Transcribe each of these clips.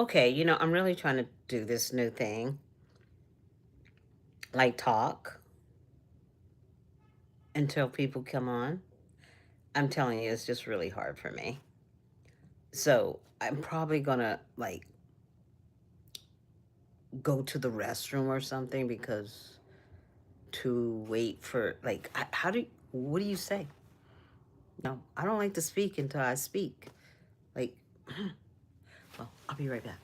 Okay, I'm really trying to do this new thing, like talk until people come on. I'm telling you, it's just really hard for me. So I'm probably gonna like go to the restroom or something because to wait for how what do you say? No, I don't like to speak until I speak. Like, well, I'll be right back.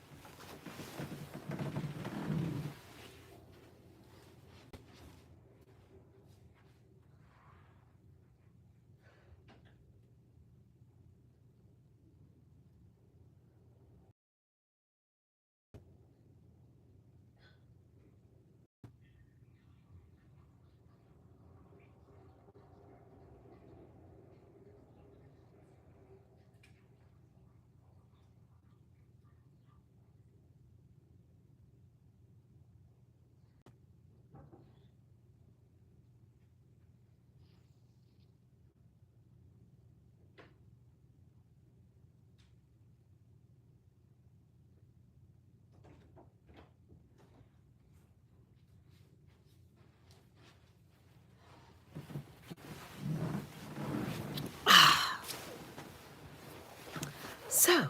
So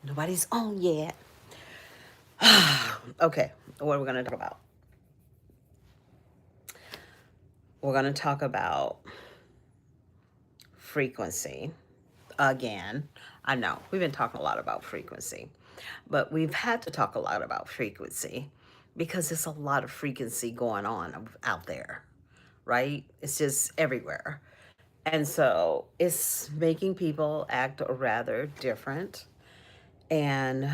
nobody's on yet. Okay, what are we gonna talk about? We're gonna talk about frequency again. I know we've been talking a lot about frequency, but we've had to talk a lot about frequency because there's a lot of frequency going on out there, right? It's just everywhere. And so it's making people act rather different. And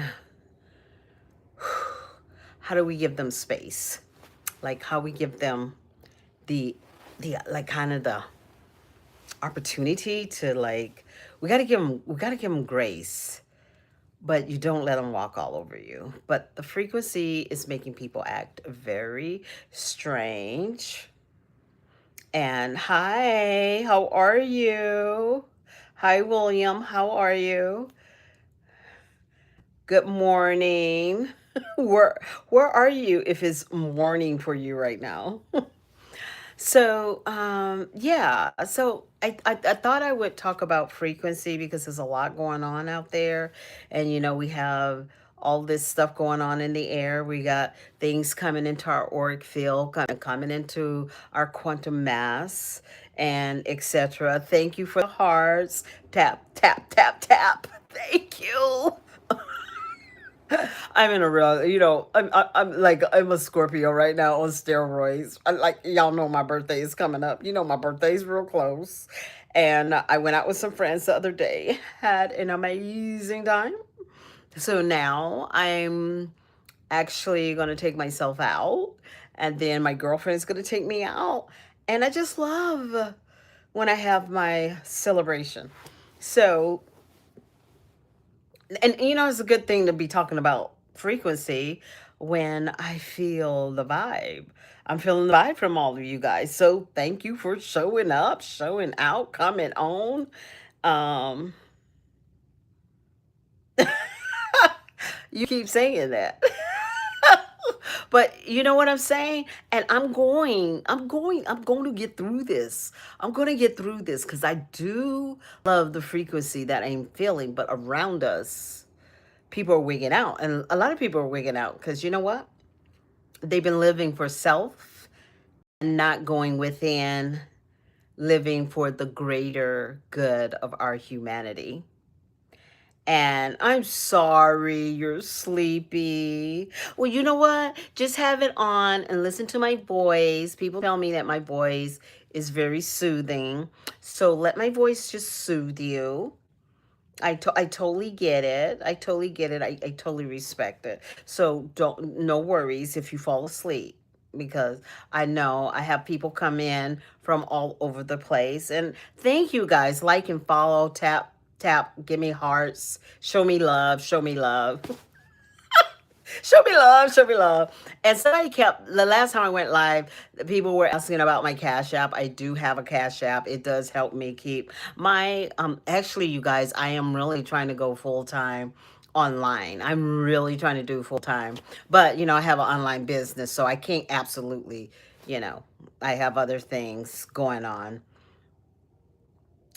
how do we give them space? Like how we give them the like kind of the opportunity to we got to give them grace, but you don't let them walk all over you. But the frequency is making people act very strange. And hi, how are you? Hi, William, how are you? Good morning. Where are you if it's morning for you right now? Yeah. So I thought I would talk about frequency because there's a lot going on out there. And, we have all this stuff going on in the air. We got things coming into our auric field, coming into our quantum mass, and etc. Thank you for the hearts. Tap, tap, tap, tap. Thank you. I'm in a real, I'm a Scorpio right now on steroids. Like y'all know, my birthday is coming up. My birthday's real close, and I went out with some friends the other day. Had an amazing time. So now I'm actually gonna take myself out, and then my girlfriend's gonna take me out, and I just love when I have my celebration. So and it's a good thing to be talking about frequency when I feel the vibe. I'm feeling the vibe from all of you guys. So thank you for showing up, showing out, coming on. Um you keep saying that. But you know what I'm saying? And I'm going to get through this. I'm going to get through this because I do love the frequency that I'm feeling, but around us people are wigging out. And a lot of people are wigging out because you know what? They've been living for self and not going within, living for the greater good of our humanity. And I'm sorry you're sleepy. Well, you know what? Just have it on and listen to my voice. People tell me that my voice is very soothing. So let my voice just soothe you. I totally get it. I totally get it. I totally respect it. So no worries if you fall asleep because I know I have people come in from all over the place. And thank you guys. Like and follow, tap, tap, give me hearts, show me love, show me love. Show me love, show me love. And somebody kept, the last time I went live, the people were asking about my Cash App. I do have a Cash App. It does help me keep my, actually, you guys, I am really trying to go full time online. I'm really trying to do full time. But, I have an online business, so I can't absolutely, you know, I have other things going on.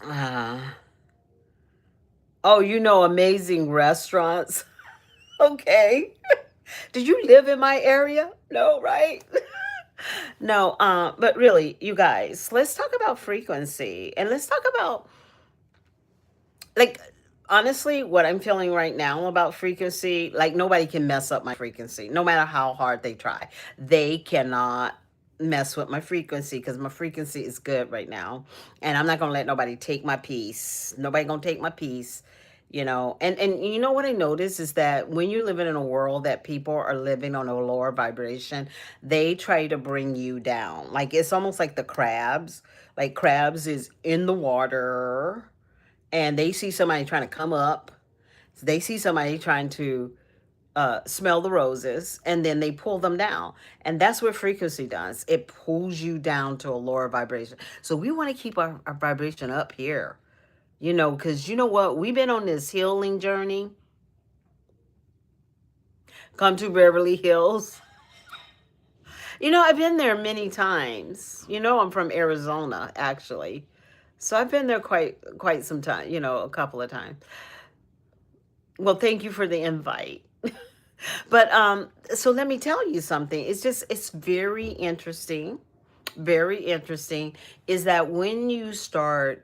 Uh, oh, amazing restaurants. Okay. Did you live in my area? No, right? No, but really, you guys, let's talk about frequency and let's talk about, like, honestly, what I'm feeling right now about frequency. Like, nobody can mess up my frequency, no matter how hard they try. They cannot mess with my frequency because my frequency is good right now, and I'm not gonna let nobody take my peace. Nobody gonna take my peace. And you know what I notice is that when you're living in a world that people are living on a lower vibration, they try to bring you down. Like, it's almost like the crabs. Like, crabs is in the water and they see somebody trying to come up. They see somebody trying to smell the roses, and then they pull them down. And that's what frequency does. It pulls you down to a lower vibration. So we want to keep our vibration up here, because you know what? We've been on this healing journey. Come to Beverly Hills. I've been there many times. I'm from Arizona, actually. So I've been there quite some time, a couple of times. Well, thank you for the invite. But so let me tell you something. It's very interesting. Very interesting is that when you start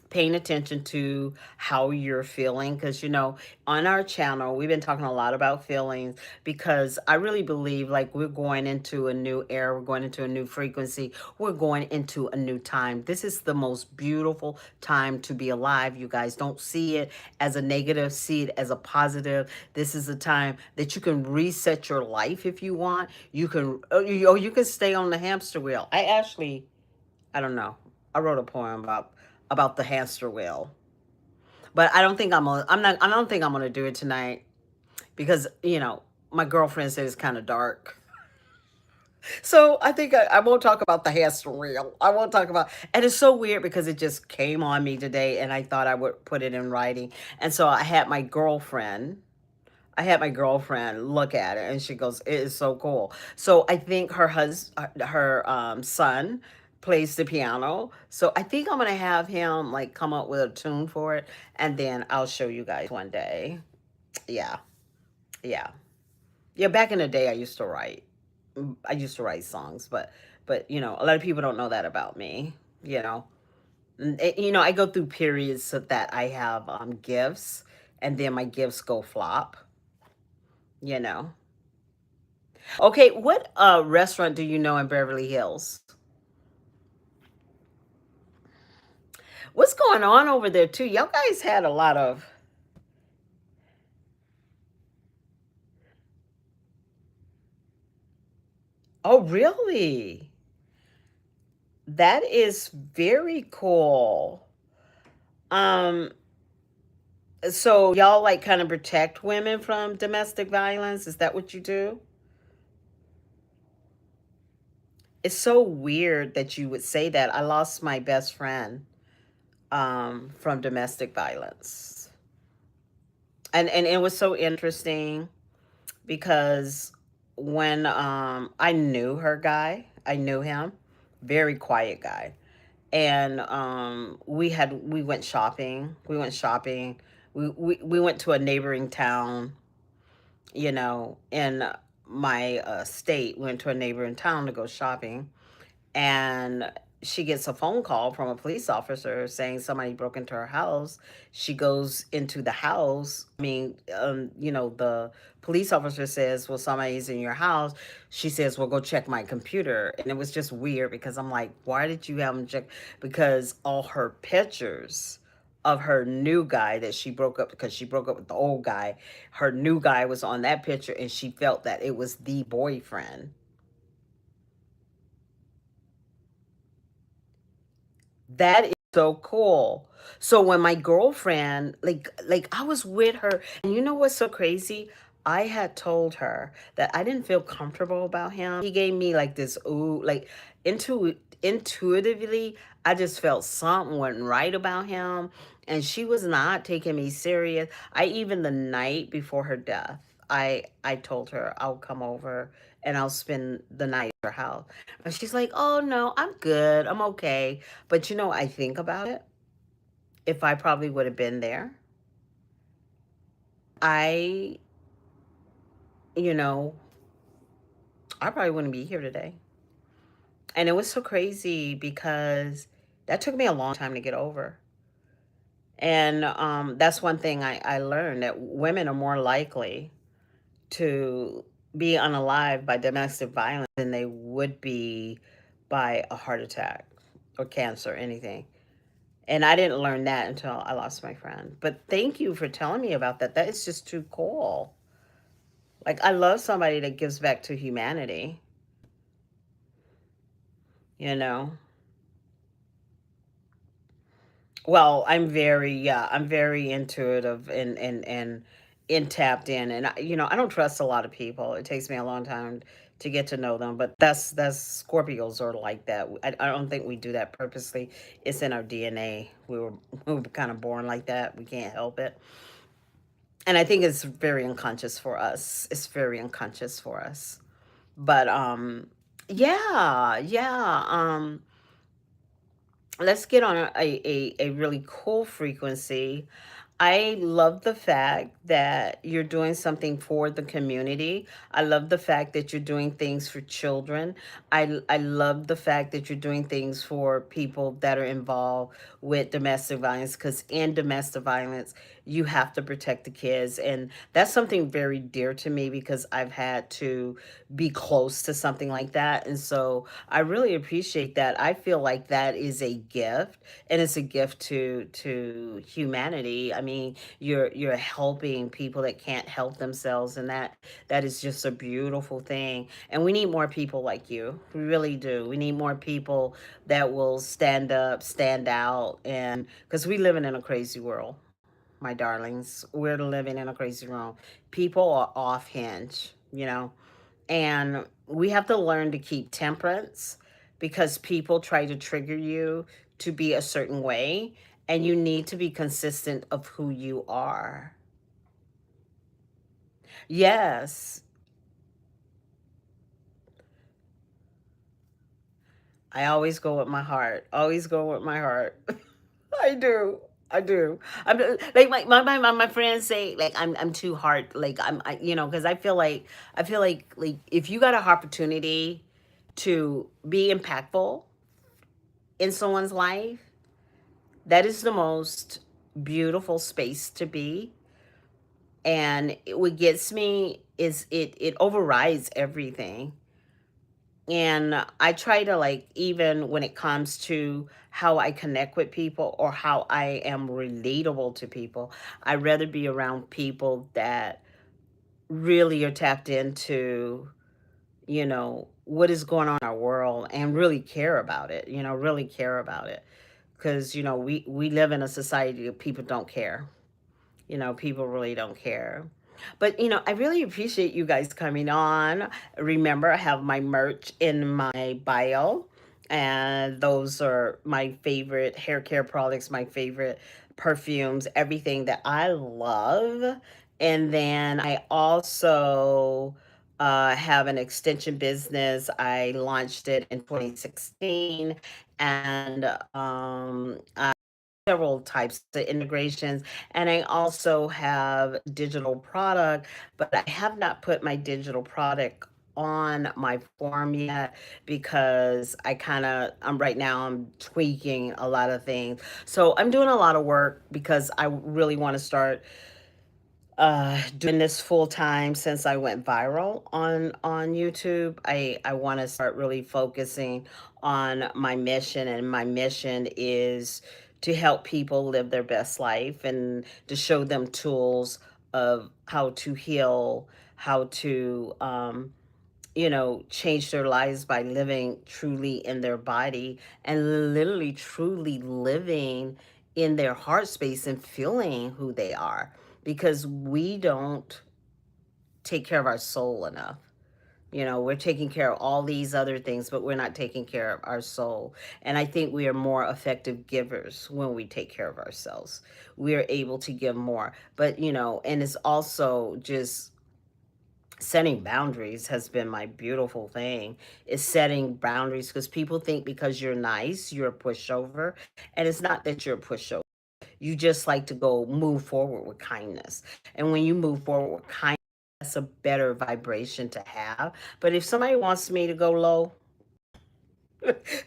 paying attention to how you're feeling, because on our channel we've been talking a lot about feelings, because I really believe, like, we're going into a new era, we're going into a new frequency, we're going into a new time. This is the most beautiful time to be alive. You guys, don't see it as a negative, see it as a positive. This is a time that you can reset your life if you want. You can, you can stay on the hamster wheel. I don't know. I wrote a poem about the hamster wheel, but I don't think I'm gonna do it tonight because my girlfriend said it's kind of dark. So I think I won't talk about the hamster wheel. I won't talk about, and it's so weird because it just came on me today, and I thought I would put it in writing, and so I had my girlfriend look at it, and she goes, "It is so cool." So I think her son plays the piano. So I think I'm gonna have him, like, come up with a tune for it, and then I'll show you guys one day. Yeah, yeah, yeah. Back in the day, I used to write. I used to write songs, but a lot of people don't know that about me. You know, I go through periods so that I have gifts, and then my gifts go flop. You know. Okay, what restaurant do you know in Beverly Hills? What's going on over there too? Y'all guys had a lot of. Oh, really? That is very cool. Um, so y'all, like, kind of protect women from domestic violence? Is that what you do? It's so weird that you would say that. I lost my best friend from domestic violence. And it was so interesting because when I knew her guy, I knew him, very quiet guy. And we went shopping. We went shopping. We went to a neighboring town, in my state, went to a neighboring town to go shopping, and she gets a phone call from a police officer saying somebody broke into her house. She goes into the house. I mean, the police officer says, "Well, somebody's in your house." She says, "Well, go check my computer." And it was just weird because I'm like, why did you have them check? Because all her pictures of her new guy that she broke up, because she broke up with the old guy, her new guy was on that picture, and she felt that it was the boyfriend. That is so cool. So when my girlfriend, like I was with her, and you know what's so crazy? I had told her that I didn't feel comfortable about him. He gave me like this, ooh, like, intuitively, I just felt something wasn't right about him, and she was not taking me serious. I even the night before her death, I told her I'll come over and I'll spend the night at her house. And she's like, "Oh no, I'm good. I'm okay." But I think about it. If I probably would have been there, I, you know, I probably wouldn't be here today. And it was so crazy because that took me a long time to get over. And that's one thing I learned, that women are more likely to be unalive by domestic violence than they would be by a heart attack or cancer or anything. And I didn't learn that until I lost my friend. But thank you for telling me about that. That is just too cool. Like, I love somebody that gives back to humanity, you know? Well, I'm very intuitive and tapped in, and I don't trust a lot of people. It takes me a long time to get to know them, but that's Scorpios are like that. I don't think we do that purposely. It's in our DNA. We were kind of born like that. We can't help it, and I think it's very unconscious for us. It's very unconscious for us. But yeah, yeah. Let's get on a really cool frequency. I love the fact that you're doing something for the community. I love the fact that you're doing things for children. I love the fact that you're doing things for people that are involved with domestic violence, because in domestic violence, you have to protect the kids. And that's something very dear to me because I've had to be close to something like that. And so I really appreciate that. I feel like that is a gift, and it's a gift to humanity. I mean, you're helping people that can't help themselves, and that is just a beautiful thing. And we need more people like you. We really do. We need more people that will stand up, stand out, and because we living in a crazy world, my darlings. We're living in a crazy world. People are off hinge. And we have to learn to keep temperance, because people try to trigger you to be a certain way, and you need to be consistent of who you are. Yes, I always go with my heart. Always go with my heart. I do. I do. I'm like my friends say, like, I'm too hard. Like, because I feel like if you got an opportunity to be impactful in someone's life, that is the most beautiful space to be. And what gets me is it overrides everything. And I try to, like, even when it comes to how I connect with people or how I am relatable to people, I'd rather be around people that really are tapped into, what is going on in our world, and really care about it, really care about it. Because, we live in a society that people don't care. People really don't care. But, I really appreciate you guys coming on. Remember, I have my merch in my bio, and those are my favorite hair care products, my favorite perfumes, everything that I love. And then I also have an extension business. I launched it in 2016, and several types of integrations, and I also have digital product, but I have not put my digital product on my form yet, because I'm right now, I'm tweaking a lot of things. So I'm doing a lot of work because I really want to start doing this full time. Since I went viral on YouTube, I want to start really focusing on my mission, and my mission is to help people live their best life, and to show them tools of how to heal, how to change their lives by living truly in their body, and literally truly living in their heart space and feeling who they are, because we don't take care of our soul enough. We're taking care of all these other things, but we're not taking care of our soul. And I think we are more effective givers when we take care of ourselves. We are able to give more. But, and it's also just setting boundaries has been my beautiful thing, is setting boundaries, because people think because you're nice, you're a pushover. And it's not that you're a pushover. You just like to go move forward with kindness. And when you move forward with kindness, that's a better vibration to have. But if somebody wants me to go low,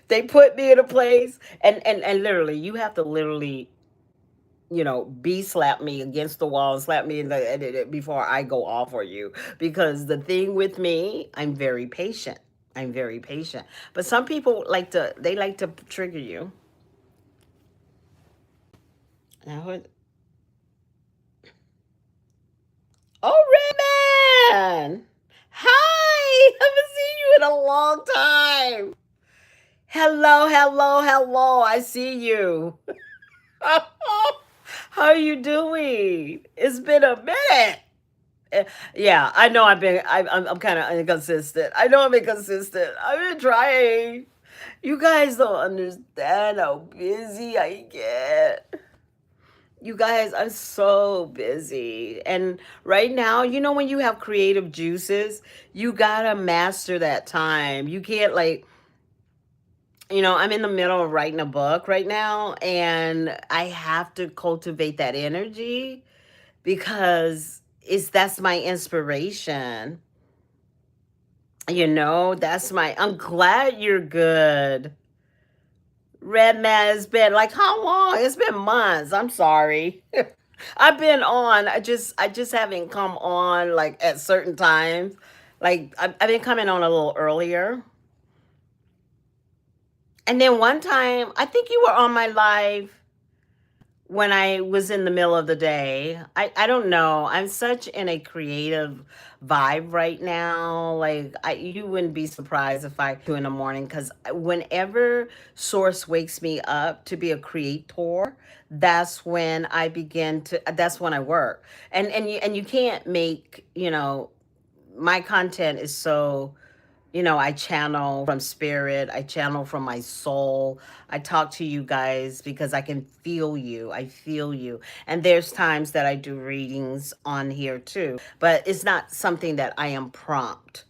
they put me in a place, and literally, you have to literally, be slap me against the wall and slap me in the before I go off for you. Because the thing with me, I'm very patient. I'm very patient. But some people like to trigger you. Now, oh, Redman! Hi! Haven't seen you in a long time. Hello, hello, hello. I see you. How are you doing? It's been a minute. Yeah, I know I'm kind of inconsistent. I know I'm inconsistent. I've been trying. You guys don't understand how busy I get. You guys, I'm so busy. And right now, when you have creative juices, you gotta master that time. You can't, I'm in the middle of writing a book right now, and I have to cultivate that energy because that's my inspiration. I'm glad you're good. Red Man has been like, how long? It's been months. I'm sorry. I've been on. I just haven't come on like at certain times. Like I've been coming on a little earlier. And then one time, I think you were on my live when I was in the middle of the day. I don't know. I'm such in a creative vibe right now. Like you wouldn't be surprised if I 2 in the morning, because whenever Source wakes me up to be a creator, that's when I work. And you can't make, my content is so, I channel from spirit, I channel from my soul. I talk to you guys because I can feel you. I feel you. And there's times that I do readings on here too, but it's not something that I am to prompt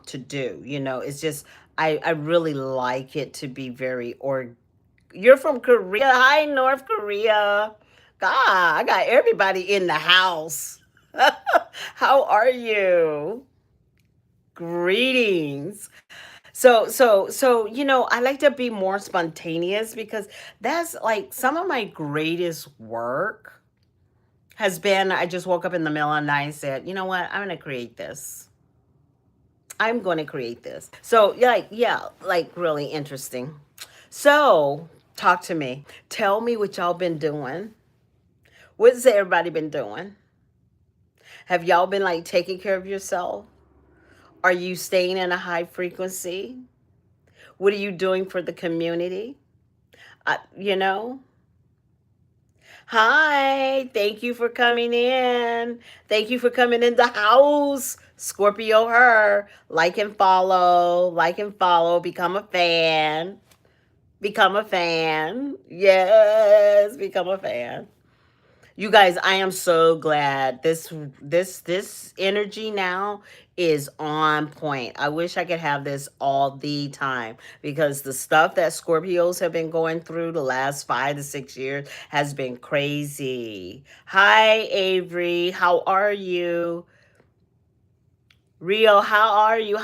to do. It's just, I really like it to be very, or you're from Korea. Hi, North Korea. God, I got everybody in the house. How are you? Greetings. So, I like to be more spontaneous, because that's like some of my greatest work has been, I just woke up in the middle of the night and said, you know what, I'm going to create this. I'm going to create this. So, yeah, like really interesting. So, talk to me. Tell me what y'all been doing. What's everybody been doing? Have y'all been like taking care of yourself? Are you staying in a high frequency? What are you doing for the community? Uh, you know? Hi, thank you for coming in. Thank you for coming in the house. Scorpio HER. Like and follow, become a fan. Become a fan. Yes, become a fan. You guys, I am so glad this energy now is on point. I wish I could have this all the time, because the stuff that Scorpios have been going through the last 5 to 6 years has been crazy. Hi, Avery. How are you? Rio, how are you?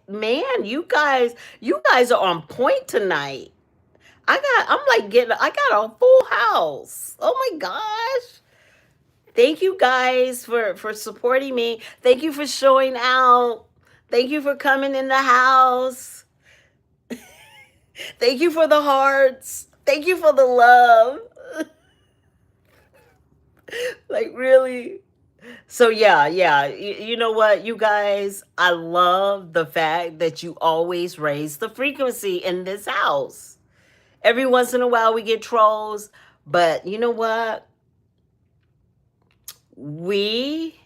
Man, you guys are on point tonight. I got a full house. Oh my gosh. Thank you guys for supporting me. Thank you for showing out. Thank you for coming in the house. Thank you for the hearts. Thank you for the love. Like really. So yeah. You know what, you guys? I love the fact that you always raise the frequency in this house. Every once in a while we get trolls, but you know what? We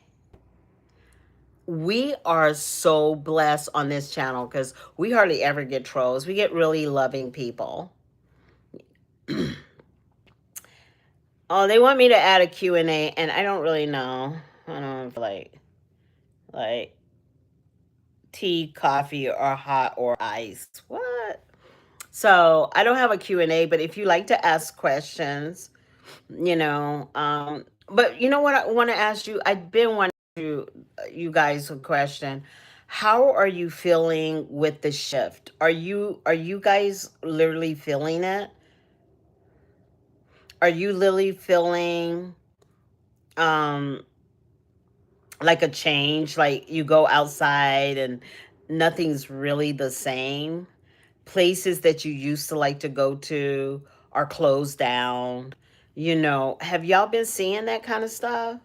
We are so blessed on this channel because we hardly ever get trolls. We get really loving people. Oh, they want me to add a Q&A, and I don't really know. I don't know if like tea, coffee, or hot or ice. What? So I don't have a Q&A, but if you like to ask questions, but you know what I want to ask you? I've been wanting to you guys a question. How are you feeling with the shift? Are you guys literally feeling it? Are you literally feeling um like a change? Like you go outside and nothing's really the same? Places that you used to like to go to are closed down. Have y'all been seeing that kind of stuff?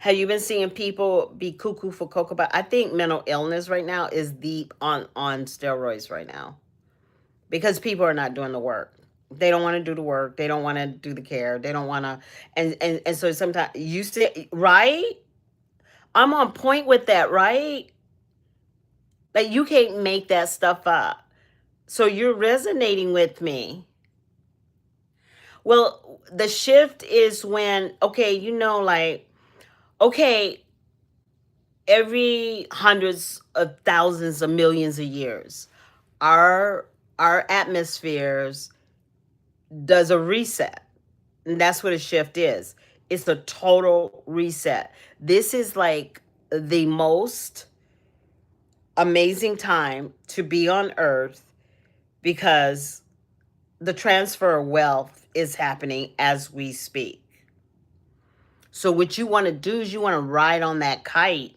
Have you been seeing people be cuckoo for cocoa? But I think mental illness right now is deep on steroids right now because people are not doing the work. They don't want to do the work. They don't want to do the care. They don't want to, and so sometimes you say right. I'm on point with that, right? Like you can't make that stuff up. So you're resonating with me. Well, the shift is when, okay, like, okay, every hundreds of thousands of millions of years, our our atmospheres does a reset. And that's what a shift is. It's a total reset. This is like the most amazing time to be on earth because the transfer of wealth is happening as we speak. So what you want to do is you want to ride on that kite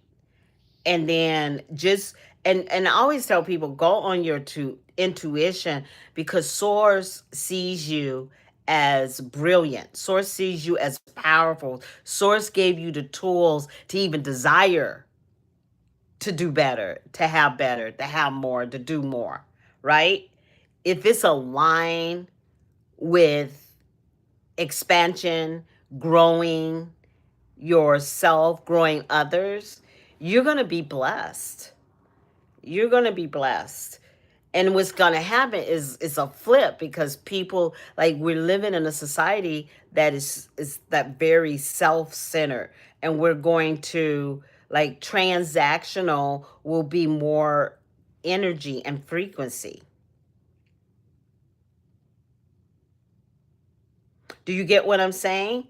and then just and I always tell people go on your to intuition because source sees you as brilliant. Source sees you as powerful. Source gave you the tools to even desire to do better, to have more, to do more, right? If it's aligned with expansion, growing yourself, growing others, you're going to be blessed. You're going to be blessed. And what's going to happen is a flip because people like we're living in a society that is that very self-centered, and we're going to like transactional will be more energy and frequency. Do you get what I'm saying?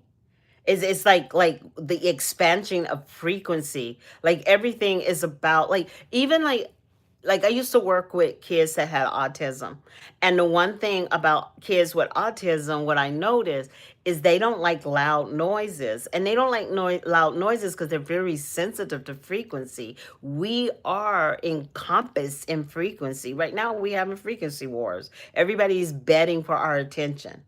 It's like the expansion of frequency. Like everything is about like even like I used to work with kids that had autism. And the one thing about kids with autism, what I noticed is they don't like loud noises. And they don't like loud noises because they're very sensitive to frequency. We are encompassed in frequency. Right now, we having frequency wars. Everybody's betting for our attention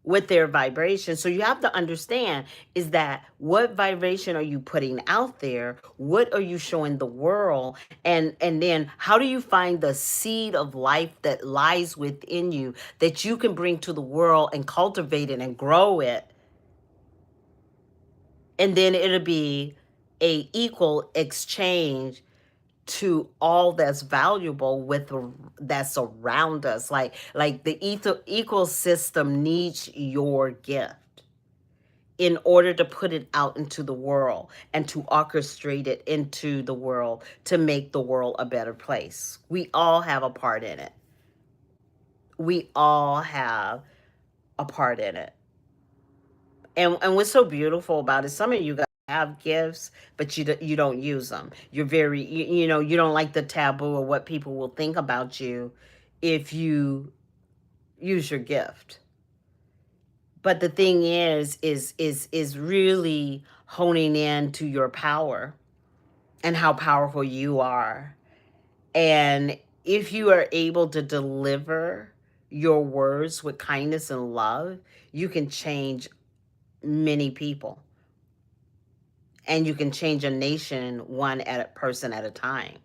with their vibration. So you have to understand is that what vibration are you putting out there? What are you showing the world? And then how do you find the seed of life that lies within you that you can bring to the world and cultivate it and grow it? And then it'll be a equal exchange to all that's valuable that's around us, like the ecosystem needs your gift in order to put it out into the world and to orchestrate it into the world to make the world a better place. We all have a part in it. We all have a part in it. And what's so beautiful about it, some of you guys have gifts, but you don't use them. You're very you don't like the taboo of what people will think about you if you use your gift. But the thing is really honing in to your power and how powerful you are. And if you are able to deliver your words with kindness and love, you can change many people. And you can change a nation one at a person at a time.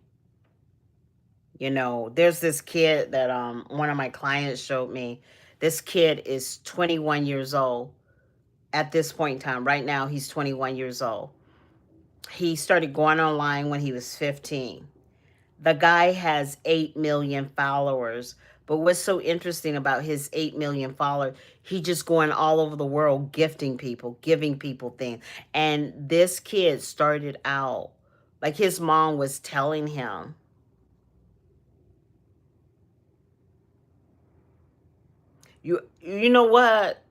There's this kid that one of my clients showed me. This kid is 21 years old at this point in time. Right now, he's 21 years old. He started going online when he was 15. The guy has 8 million followers. But what's so interesting about his 8 million followers, he just going all over the world gifting people, giving people things. And this kid started out, like his mom was telling him, you know what?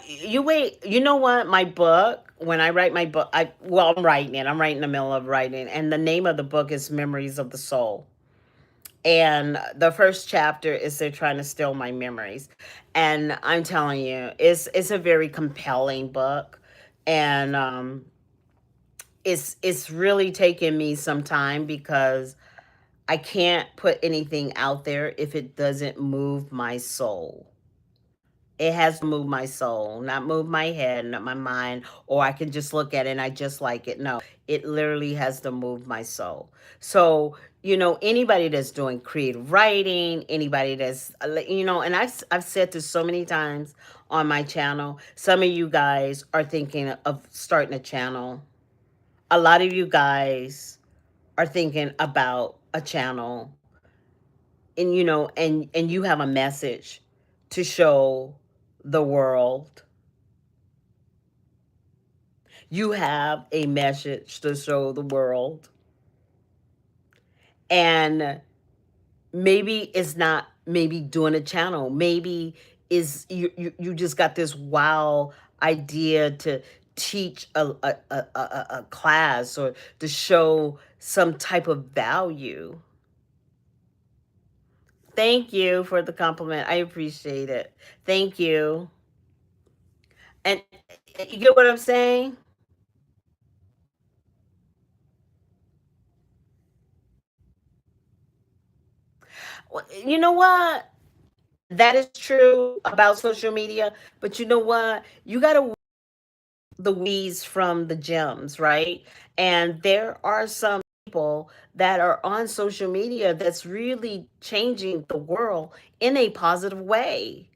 You wait, you know what? My book, when I write my book, I'm writing it. I'm right in the middle of writing, and the name of the book is Memories of the Soul. And the first chapter is they're trying to steal my memories. And I'm telling you, it's a very compelling book. And it's really taken me some time because I can't put anything out there if it doesn't move my soul. It has to move my soul, not move my head, not my mind, or I can just look at it and I just like it. No, it literally has to move my soul. So, anybody that's doing creative writing, anybody that's, and I've said this so many times on my channel, some of you guys are thinking of starting a channel. A lot of you guys are thinking about a channel, and and you have a message to show the world. You have a message to show the world. And maybe it's not maybe doing a channel. Maybe is you just got this wow idea to teach a class or to show some type of value. Thank you for the compliment. I appreciate it. Thank you. And you get what I'm saying? Well, you know what? That is true about social media, but you know what? You got to the weeds from the gems, right? And there are some people that are on social media that's really changing the world in a positive way.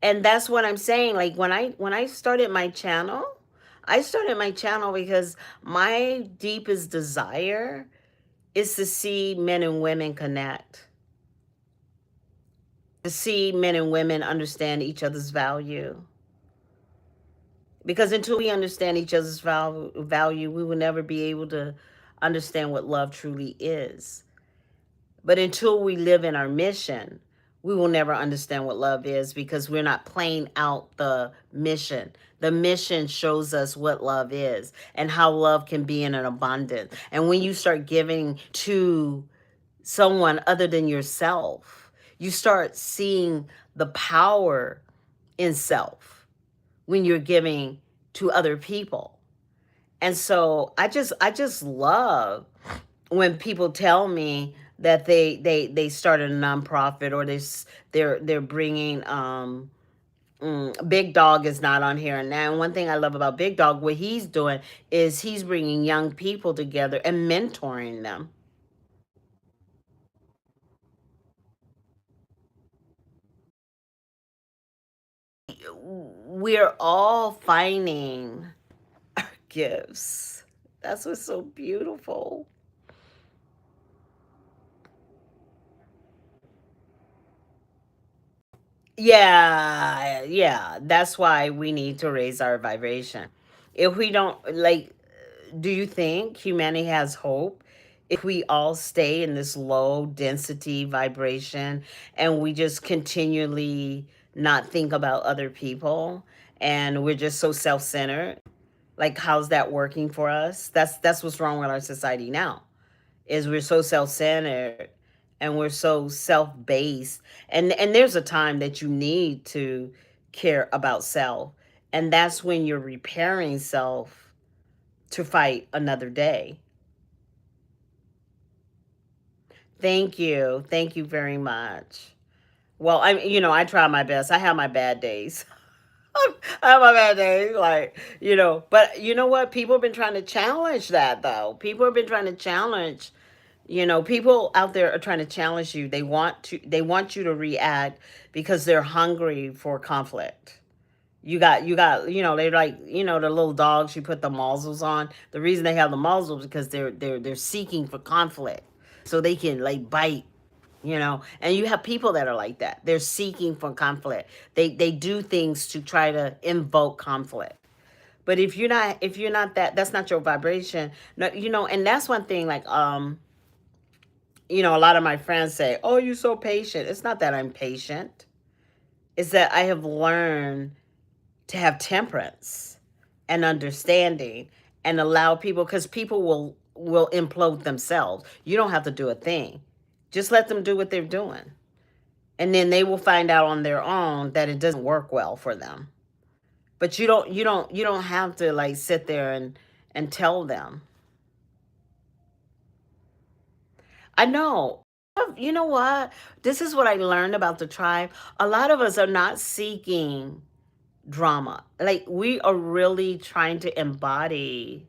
And that's what I'm saying. Like when I started my channel, I started my channel because my deepest desire is to see men and women connect, to see men and women understand each other's value. Because until we understand each other's value, we will never be able to understand what love truly is. But until we live in our mission, we will never understand what love is because we're not playing out the mission. The mission shows us what love is and how love can be in an abundance. And when you start giving to someone other than yourself, you start seeing the power in self when you're giving to other people. And so I just love when people tell me that they started a nonprofit or they're bringing Big Dog is not on here now. And one thing I love about Big Dog, what he's doing is he's bringing young people together and mentoring them. We're all finding our gifts. That's what's so beautiful. Yeah, yeah. That's why we need to raise our vibration. If we don't, like, do you think humanity has hope if we all stay in this low density vibration and we just continually not think about other people and we're just so self-centered? Like, how's that working for us? That's what's wrong with our society now, is we're so self-centered and we're so self-based, and there's a time that you need to care about self, and that's when you're repairing self to fight another day. Thank you very much. Well, I try my best. I have my bad days. I have my bad days, like, but you know what, people have been trying to challenge that, though. People have been trying to challenge. People out there are trying to challenge you. They want you to react because they're hungry for conflict. they're like, the little dogs you put the muzzles on. The reason they have the muzzles because they're seeking for conflict. So they can like bite, and you have people that are like that. They're seeking for conflict. They do things to try to invoke conflict. But if you're not that's not your vibration. No, and that's one thing, like, a lot of my friends say, "Oh, you're so patient." It's not that I'm patient. It's that I have learned to have temperance and understanding and allow people, because people will implode themselves. You don't have to do a thing. Just let them do what they're doing. And then they will find out on their own that it doesn't work well for them. But you don't have to like sit there and tell them. I know. You know what? This is what I learned about the tribe. A lot of us are not seeking drama. Like, we are really trying to embody,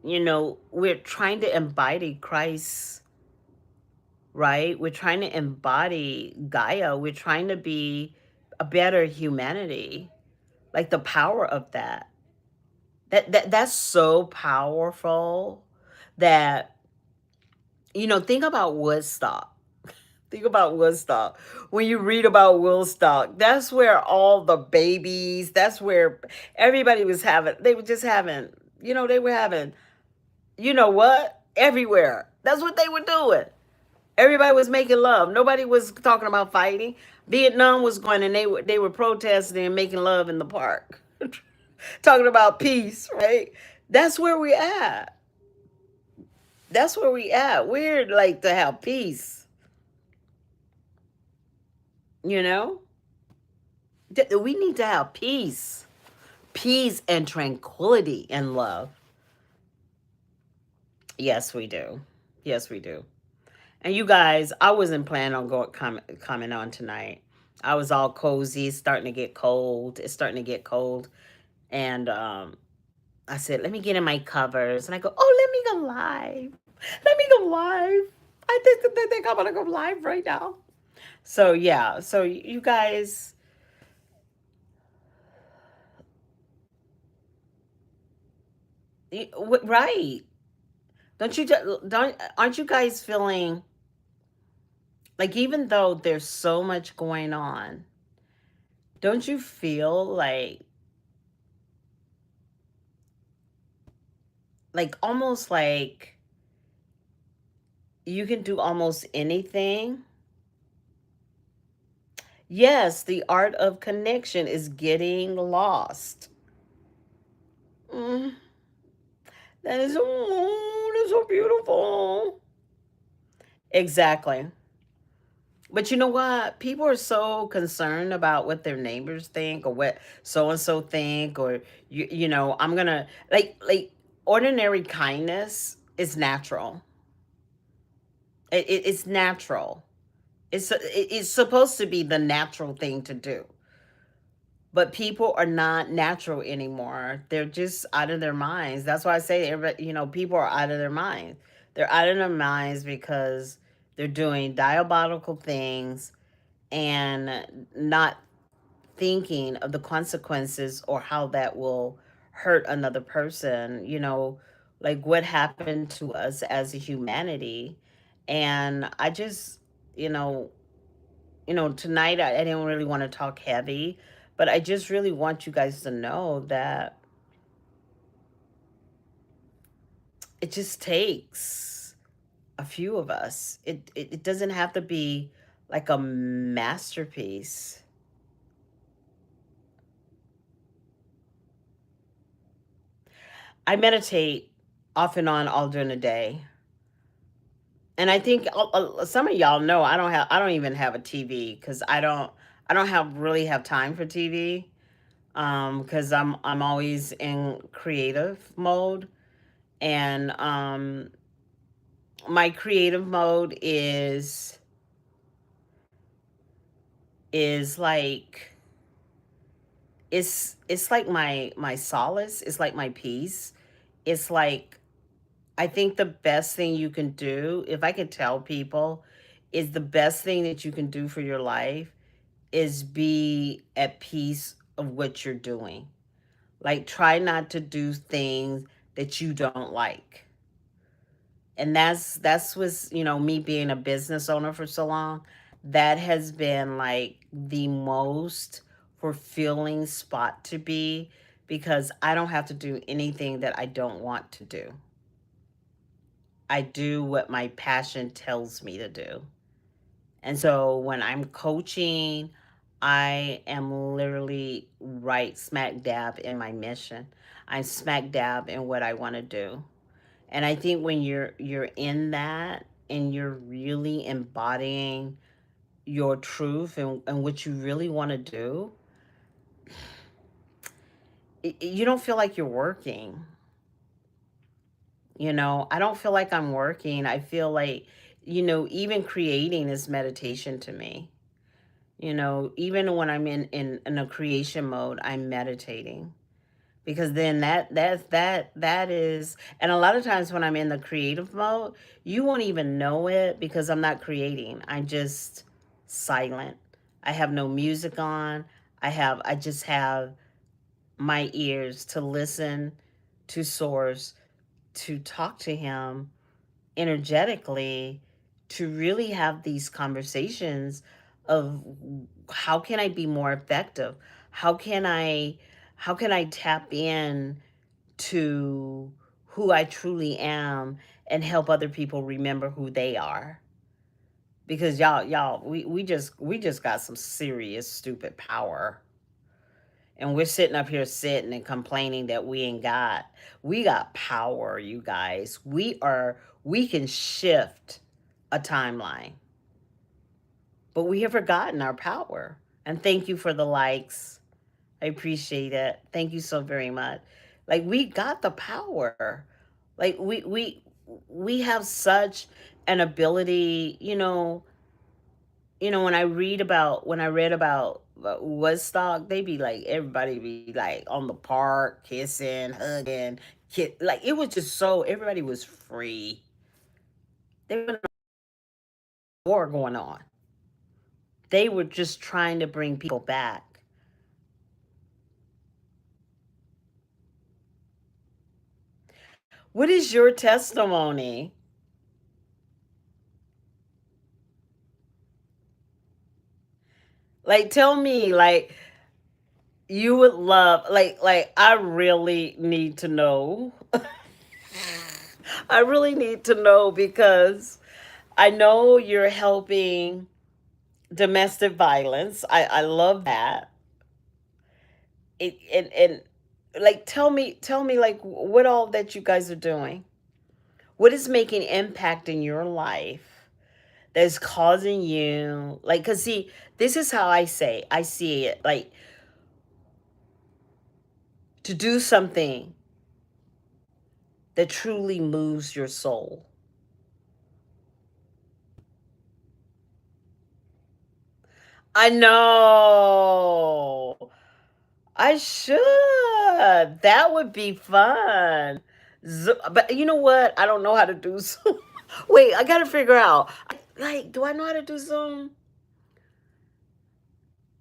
we're trying to embody Christ, right? We're trying to embody Gaia. We're trying to be a better humanity. Like, the power of that. That's so powerful that, think about Woodstock. Think about Woodstock. When you read about Woodstock, that's where all the babies, that's where everybody was having, they were just having, they were having, what? Everywhere. That's what they were doing. Everybody was making love. Nobody was talking about fighting. Vietnam was going, and they were protesting and making love in the park. Talking about peace, right? That's where we at. That's where we at. We're like to have peace, you know? We need to have peace. Peace and tranquility and love. Yes, we do. Yes, we do. And you guys, I wasn't planning on coming on tonight. I was all cozy. It's starting to get cold. It's starting to get cold. And I said, let me get in my covers. And I go, oh, let me go live. Let me go live. I think I'm going to go live right now. So, yeah. So, you guys, right. Aren't you guys feeling like, even though there's so much going on, don't you feel like almost like you can do almost anything? Yes, the art of connection is getting lost. Mm, that's so beautiful. Exactly. But you know what? People are so concerned about what their neighbors think, or what so and so think, or I'm gonna like ordinary kindness is natural. It's natural. It's supposed to be the natural thing to do. But people are not natural anymore. They're just out of their minds. That's why I say everybody, people are out of their minds. They're out of their minds because they're doing diabolical things and not thinking of the consequences or how that will hurt another person, like what happened to us as a humanity. And I just, you know, tonight I didn't really want to talk heavy, but I just really want you guys to know that it just takes a few of us. It doesn't have to be like a masterpiece. I meditate off and on all during the day. And I think some of y'all know I don't even have a TV, cuz I don't have time for TV, cuz I'm always in creative mode. And my creative mode is like, it's like my solace. It's like my peace. It's like, I think the best thing you can do, if I could tell people, is the best thing that you can do for your life is be at peace of what you're doing. Like, try not to do things that you don't like. And that's was, me being a business owner for so long, that has been like the most fulfilling spot to be, because I don't have to do anything that I don't want to do. I do what my passion tells me to do. And so when I'm coaching, I am literally right smack dab in my mission. I'm smack dab in what I want to do. And I think when you're in that and you're really embodying your truth and what you really want to do, you don't feel like you're working. I don't feel like I'm working. I feel like, even creating is meditation to me. Even when I'm in a creation mode, I'm meditating, because then that is, and a lot of times when I'm in the creative mode, you won't even know it, because I'm not creating. I'm just silent. I have no music on. I just have my ears to listen to source, to talk to him energetically, to really have these conversations of how can I be more effective? How can I how can I tap in to who I truly am and help other people remember who they are? Because we just got some serious stupid power. And we're sitting up here sitting and complaining that we ain't got. We got power, you guys. We can shift a timeline. But we have forgotten our power. And thank you for the likes. I appreciate it. Thank you so very much. Like, we got the power. Like, we have such an ability, when I read about Woodstock, they be like, everybody be like on the park, kissing, hugging, like it was just so, everybody was free. There was no war going on. They were just trying to bring people back. What is your testimony? Like, tell me, like, you would love, like I really need to know. I really need to know, because I know you're helping domestic violence. I love that. And like, tell me like what all that you guys are doing. What is making impact in your life that's causing you, like, cuz see, this is how I see it, like, to do something that truly moves your soul. I know. I should. That would be fun. But you know what? I don't know how to do Zoom. Wait, I gotta figure out. Like, do I know how to do Zoom?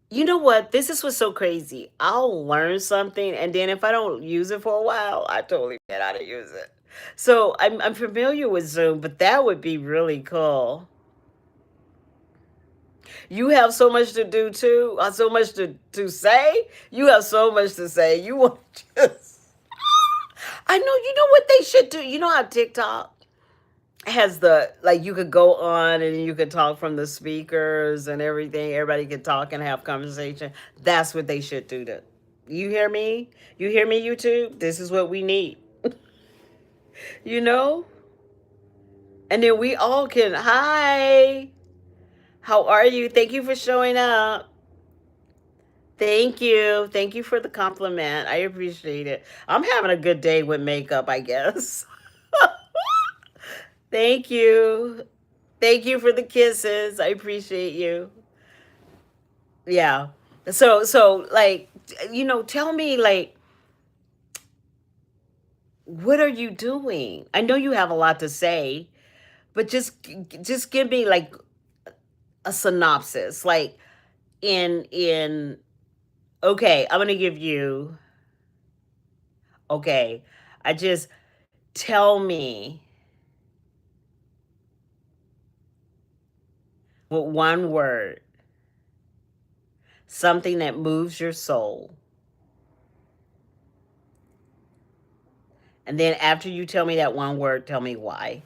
You know what? This is what's so crazy. I'll learn something, and then if I don't use it for a while, I totally forget how to use it. So I'm familiar with Zoom, but that would be really cool. You have so much to do too, so much to say. You have so much to say. You want just. I know. You know what they should do. You know how TikTok has the, like, you could go on and you could talk from the speakers and everything. Everybody could talk and have conversation. That's what they should do. To you hear me? You hear me, YouTube? This is what we need. You know. And then we all can. Hi. How are you? Thank you for showing up. Thank you. Thank you for the compliment. I appreciate it. I'm having a good day with makeup, I guess. Thank you. Thank you for the kisses. I appreciate you. Yeah. So like, tell me, like, what are you doing? I know you have a lot to say, but just give me like a synopsis. Like, in okay, I'm gonna give you okay. I just tell me with one word something that moves your soul. And then after you tell me that one word, tell me why.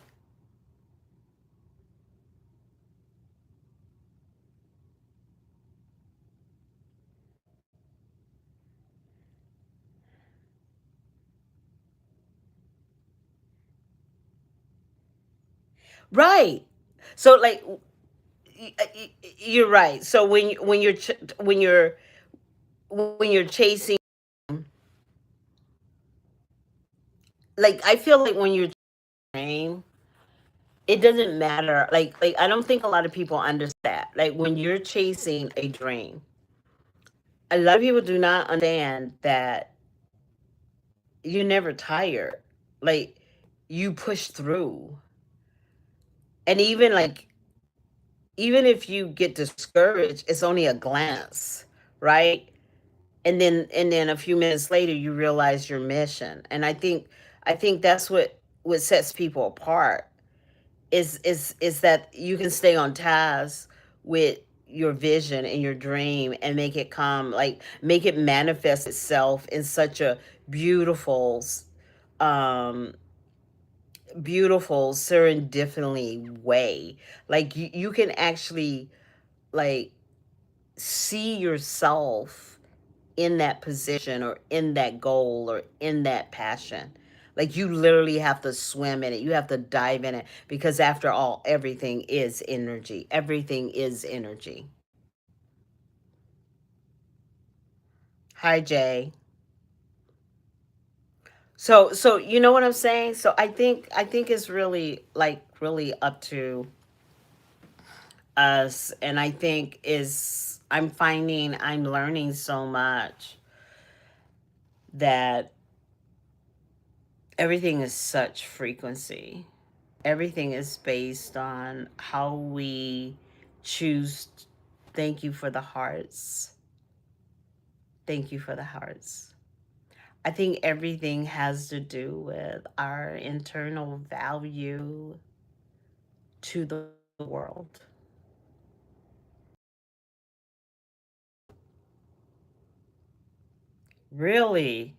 Right. So like you're right. So when you're chasing, like I feel like when you're dream, it doesn't matter. Like I don't think a lot of people understand that. Like when you're chasing a dream, a lot of people do not understand that you're never tired. Like you push through. And even like even if you get discouraged, it's only a glance, right? And then a few minutes later you realize your mission. And I think that's what sets people apart is that you can stay on task with your vision and your dream and make it come, like make it manifest itself in such a beautiful um beautiful serendipitously way. Like you can actually like see yourself in that position or in that goal or in that passion. Like you literally have to swim in it. You have to dive in it because after all, everything is energy. Everything is energy. Hi Jay. So you know what I'm saying? So I think it's really like really up to us, and I think is I'm finding I'm learning so much that everything is such frequency. Everything is based on how we choose. Thank you for the hearts. Thank you for the hearts. I think everything has to do with our internal value to the world. Really?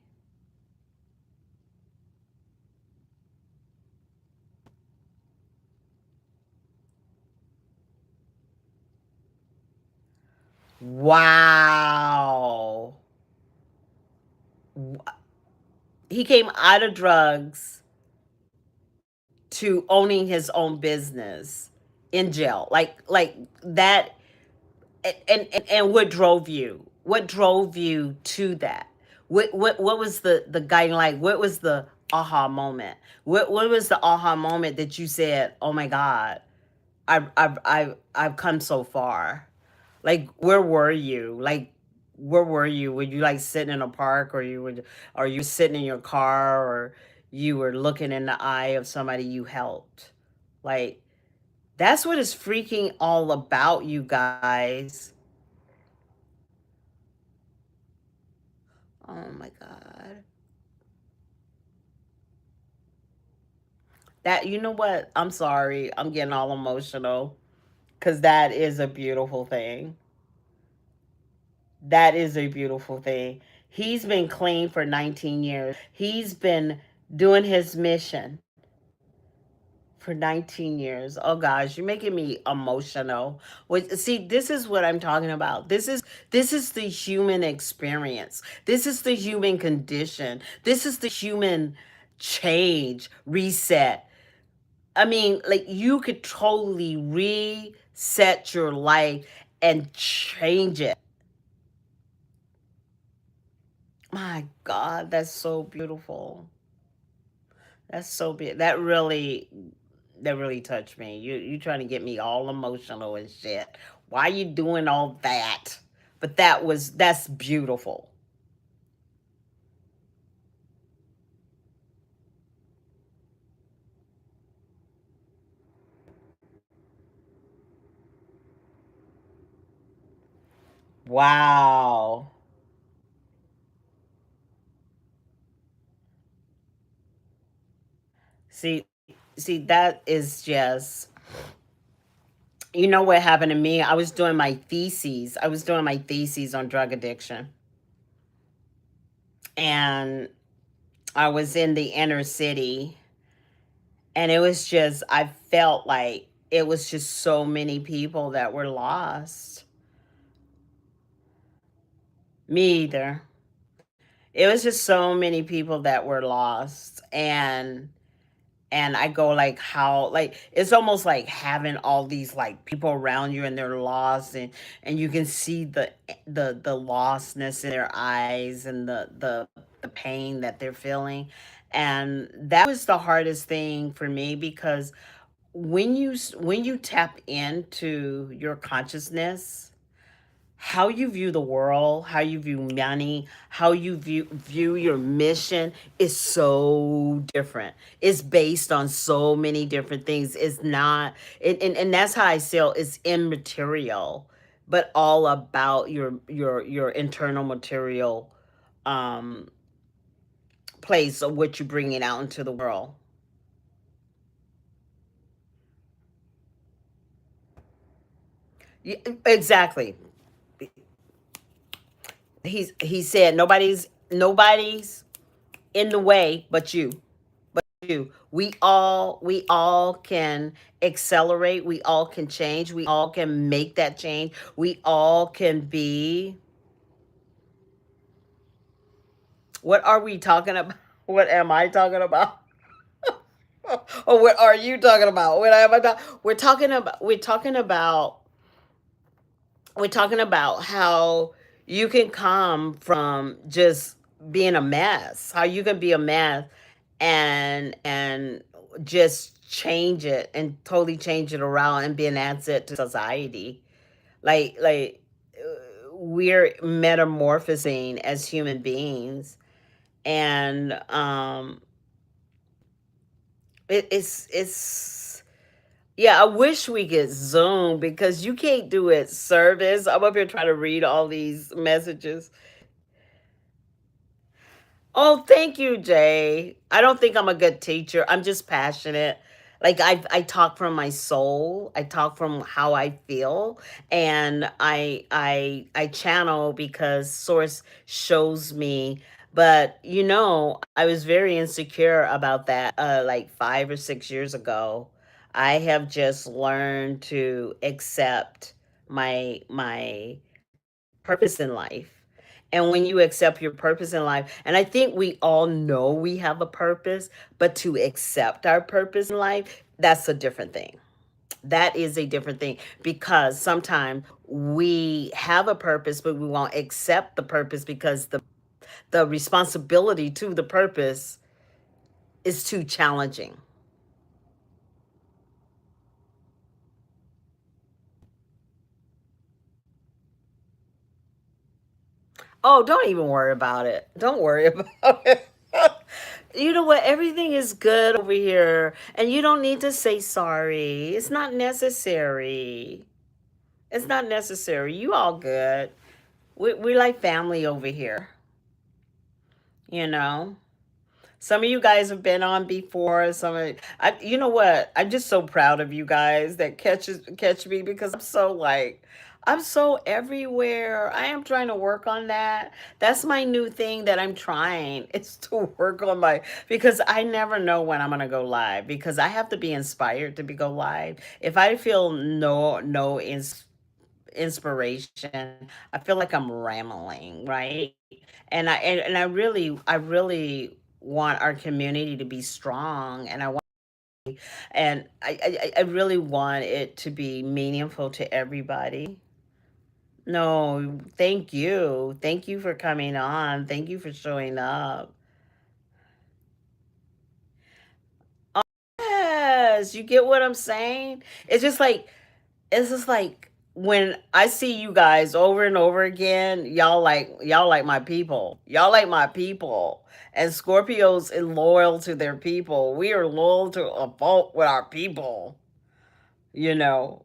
Wow. He came out of drugs to owning his own business in jail. Like that. And what drove you? What drove you to that? What was the guiding light? What was the aha moment? What was the aha moment that you said, "Oh my God, I've come so far." Like where were you? Like where were you? Were you like sitting in a park, or you sitting in your car, or you were looking in the eye of somebody you helped? Like that's what it's freaking all about, you guys. Oh my God. That, you know what? I'm sorry. I'm getting all emotional because that is a beautiful thing. That is a beautiful thing. He's been clean for 19 years. He's been doing his mission for 19 years. Oh gosh, you're making me emotional. See, this is what I'm talking about. This is the human experience. This is the human condition. This is the human change, reset. I mean, like you could totally reset your life and change it. My God, that's so beautiful. That's so big. That really touched me. You trying to get me all emotional and shit. Why you doing all that? But that's beautiful. Wow. See, see, that is just, you know what happened to me? I was doing my theses. I was doing my theses on drug addiction. And I was in the inner city, and it was just, I felt like it was just so many people that were lost. Me either. It was just so many people that were lost. And I go like, how, like, it's almost like having all these like people around you and they're lost, and you can see the lostness in their eyes and the pain that they're feeling. And that was the hardest thing for me, because when you tap into your consciousness, how you view the world, how you view money, how you view your mission is so different. It's based on so many different things. It's not, and that's how I feel. It's immaterial, but all about your internal material um place of what you're bringing out into the world. Yeah, exactly. He said nobody's in the way but you. You. We all can accelerate, we all can change, we all can make that change. We all can be, what are we talking about? What am I talking about? Or what are you talking about? What am I talking? We're talking about how you can come from just being a mess. How you can be a mess and just change it and totally change it around and be an asset to society. We're metamorphosing as human beings, and it's yeah, I wish we could Zoom, because you can't do it service. I'm up here trying to read all these messages. Oh, thank you, Jay. I don't think I'm a good teacher. I'm just passionate. Like, I talk from my soul. I talk from how I feel, and I channel because source shows me. But I was very insecure about that like 5 or 6 years ago. I have just learned to accept my purpose in life. And when you accept your purpose in life, and I think we all know we have a purpose, but to accept our purpose in life, that's a different thing. That is a different thing, because sometimes we have a purpose, but we won't accept the purpose because the responsibility to the purpose is too challenging. Oh, don't even worry about it. Don't worry about it. You know what? Everything is good over here, and you don't need to say sorry. It's not necessary. It's not necessary. You all good. We're like family over here, you know? Some of you guys have been on before. You know what? I'm just so proud of you guys that catch me, because I'm so everywhere. I am trying to work on that. That's my new thing that I'm trying. It's to work on because I never know when I'm gonna go live, because I have to be inspired to be go live. If I feel no inspiration, I feel like I'm rambling, right? And I really want our community to be strong, and I really want it to be meaningful to everybody. No, thank you. Thank you for coming on. Thank you for showing up. Yes, you get what I'm saying? It's just like when I see you guys over and over again, y'all like my people. Y'all like my people. And Scorpios is loyal to their people. We are loyal to a fault with our people, you know.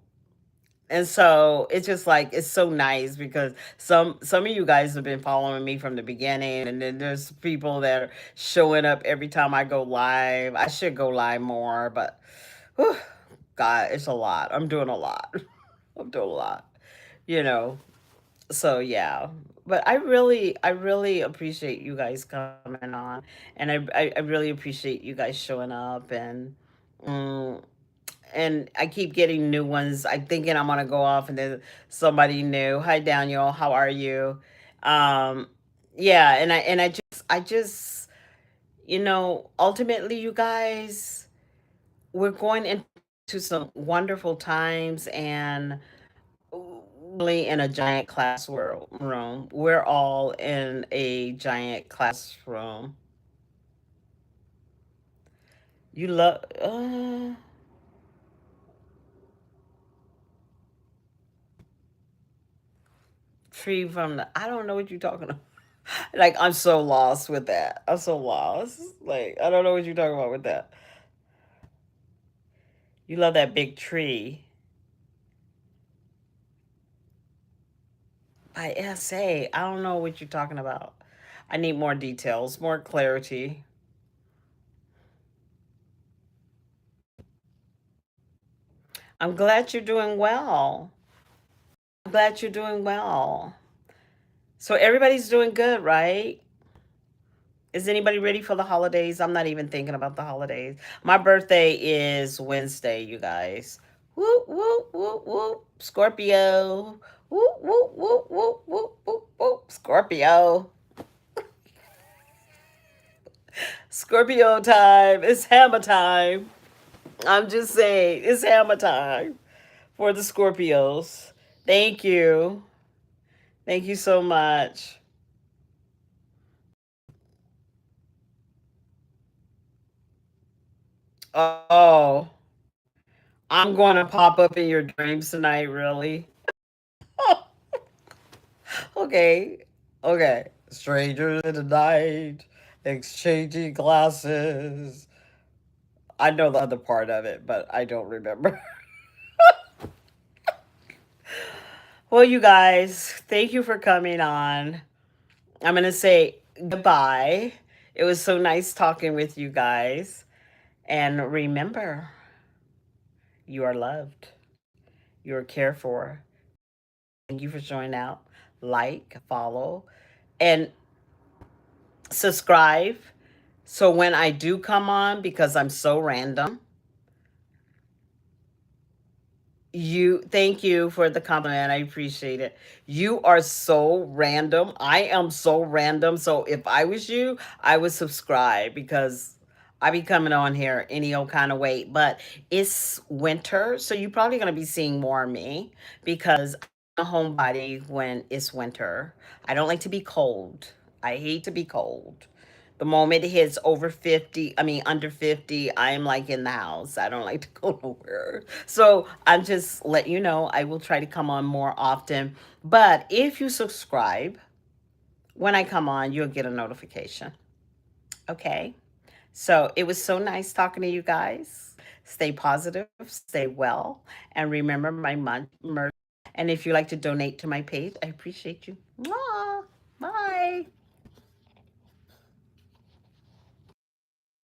And so it's just like it's so nice because some of you guys have been following me from the beginning, and then there's people that are showing up every time I go live. I should go live more, but whew, God, it's a lot. I'm doing a lot. I'm doing a lot, you know. So yeah, but I really appreciate you guys coming on, and I really appreciate you guys showing up, mm, and I keep getting new ones. I'm thinking I'm gonna go off and then somebody new. Hi Daniel, how are you? Um, yeah, and I just ultimately, you guys, we're going into some wonderful times, and really in a giant classroom. We're all in a giant classroom. You love tree from the. I don't know what you're talking about. Like I'm so lost with that. I'm so lost. Like I don't know what you're talking about with that. You love that big tree by SA. I don't know what you're talking about. I need more details, more clarity. I'm glad you're doing well. I'm glad you're doing well. So everybody's doing good, right? Is anybody ready for the holidays? I'm not even thinking about the holidays. My birthday is Wednesday, you guys. Whoop, whoop, whoop, whoop. Scorpio. Whoop, whoop, whoop, whoop, whoop, whoop, whoop. Scorpio. Scorpio time. It's hammer time. I'm just saying, it's hammer time for the Scorpios. Thank you. Thank you so much. Oh, I'm going to pop up in your dreams tonight, really? Okay. Okay. Strangers in the night, exchanging glasses. I know the other part of it, but I don't remember. Well, you guys, thank you for coming on. I'm going to say goodbye. It was so nice talking with you guys. And remember, you are loved, you are cared for. Thank you for showing out. Like, follow, and subscribe. So when I do come on, because I'm so random, thank you for the compliment. I appreciate it. You are so random. I am so random. So if I was you, I would subscribe because I be coming on here any old kind of way. But it's winter, so you're probably gonna be seeing more of me because I'm a homebody when it's winter. I don't like to be cold. I hate to be cold. The moment it hits over 50, I mean under 50, I'm like in the house. I don't like to go nowhere. So I'm just let you know I will try to come on more often. But if you subscribe, when I come on, you'll get a notification. Okay. So it was so nice talking to you guys. Stay positive, stay well, and remember my merch. And if you like to donate to my page, I appreciate you. Mwah. Bye.